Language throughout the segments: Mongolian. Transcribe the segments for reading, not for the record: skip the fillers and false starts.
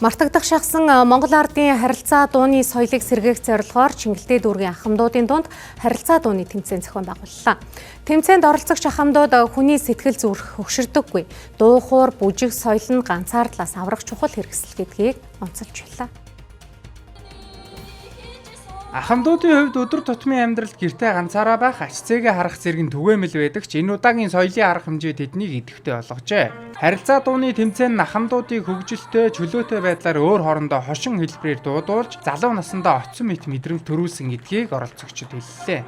Мартагдах шахсан Монгол ардын харилцаа дууны соёлыг сэргээх зорилгоор Чингэлтэй дүүргийн ахмадуудын дунд харилцаа дууны тэмцээн зохион байгууллаа. Тэмцээнд оролцогч ахмадууд хүний сэтгэл зүрх хөгшөрдөггүй. Дуу хуур, бүжиг соёл нь ганцаардлаас аврах чухал хэрэгсэл гэдгийг онцолж байлаа. Ахмадуудын хувьд өдөр тутмын амьдралд гэртээ ганцаараа байх, ач зээгээ харах зэрэг нь түгээмэл байдаг ч энэ удаагийн соёлын арга хэмжээ тэднийг идэвхтэй болгожээ. Харилцаа дууны тэмцээн нь ахмадуудыг хөгжилтэй, чөлөөтэй байдлаар өөр хоорондоо хошин хэлбэрээр дуудуулж, залуу насндаа оцсон мэт мэдрэмж төрүүлсэн гэдгийг оролцогчид хэллээ.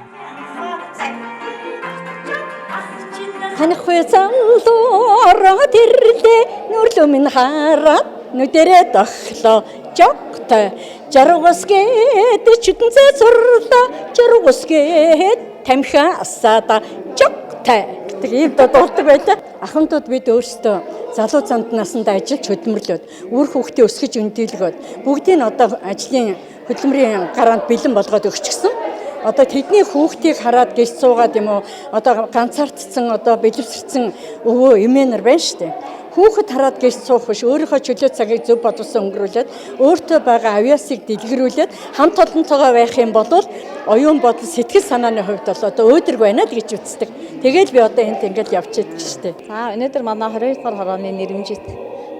Танихуй залуураа тэрлээ нүрлөө минь хараад нүдэрээ дохлоо жогтой жаргус гээд чүтэнцээ сурлаа жаргус гээд тамхиа асаада жогтой гэдэг ийм дууддаг байлаа. Ахмадууд бид өөрсдөө залуу цамд насндаа ажиллаж хөдөлмөрлөөд үр хүүхдээ өсгөж өндийлгөөд бүгдийг нь одоо ажлын хөдөлмөрийн гараанд бэлэн болгоод өгчихсөн. Одоо тэдний хүүхдийг хараад гэлж суугаад юм уу одоо ганцаардсан одоо бэлэвсэрсэн өвөө эмээнэр байна шүү дээ. Хүүхэд хараад гэлж суух биш өөрийнхөө чөлөө цагийг зөв бодлосон өнгөрүүлээд өөртөө байгаа авьяасыг дэлгэрүүлээд хамт олонцоогоо байх юм бол оюун бодол сэтгэл санааны хувьд бол одоо өөдрөг байна л гэж үздэг. Тэгэл би одоо энд ингээд явчихдаг шүү дээ. За өнөөдөр манай 22 дугаар хорооны нэрмжит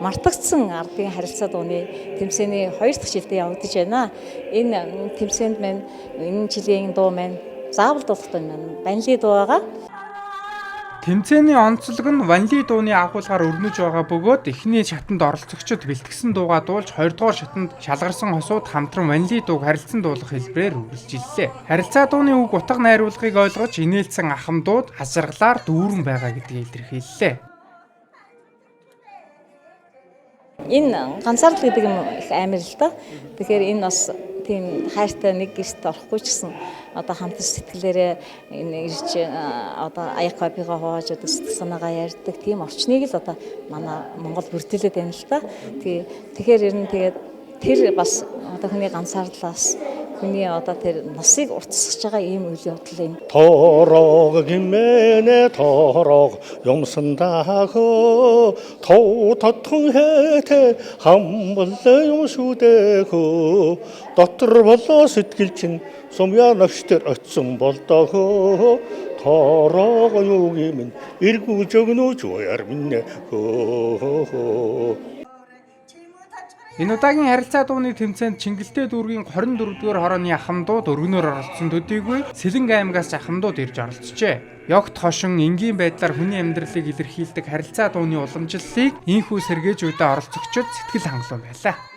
мартагдсан ардын харилцаа дууны тэмцээний 2 дахь жилдээ явагдаж байна. Энэ тэмцээнд маань энэ жилийн дуу маань заавал дуулахтай байна. Ванли дуу байгаа. Тэмцээний онцлог нь ванли дууны агуулгаар өрнөж байгаа бөгөөд эхний шатанд оролцогчид бэлтгэсэн дуугаа дуулж 2 дугаар шатанд шалгарсан хосууд хамтран ванли дууг харилцан дуулах хэлбэрээр үргэлжиллээ. Харилцаа дууны үг утга найруулгыг ойлгож инээлсэн ахмадууд хасаргалаар дүүрэн байгаа гэдгийг илэрхийллээ. Энэ ганцаардл гэдэг юм их амар л да. Тэгэхээр энэ бас тийм хайртай нэг гэрт орохгүй ч гэсэн одоо хамтар сэтгэлээрээ энэ ирж одоо аяг копигаа хувааж одоо сэтгэл санаагаа ярьдаг тийм орчныг л одоо манай Монгол бүрдүүлээд байна л да. Тэгэхээр ер нь тэгээд тэр бас одоо хүний ганцаардлаас хүний одоо тэр насыг уртсгаж байгаа ийм үйл явдал юм. Торог гимэнэ торог юмсандаа тоо татхан хэт хамбал юм шүдэх дотор болоо сэтгэл чинь сумья навчтэр очсон болдоо торог юу гимэн иргүүж өгнөж уяар минь Энэ удаагийн харилцаа дууны тэмцээнд Чингэлтэй дүүргийн 24-р хорооны ахмадууд өргөнөөр оролцсон төдийгүй Сэлэнг аймгаас ахмадууд ирж оролцжээ. Ёгт хошин энгийн байдлаар хүний амьдралыг илэрхийлдэг харилцаа дууны уламжлалыг инхүү сэргээжүүдээ оролцогчид сэтгэл хангалуун байлаа.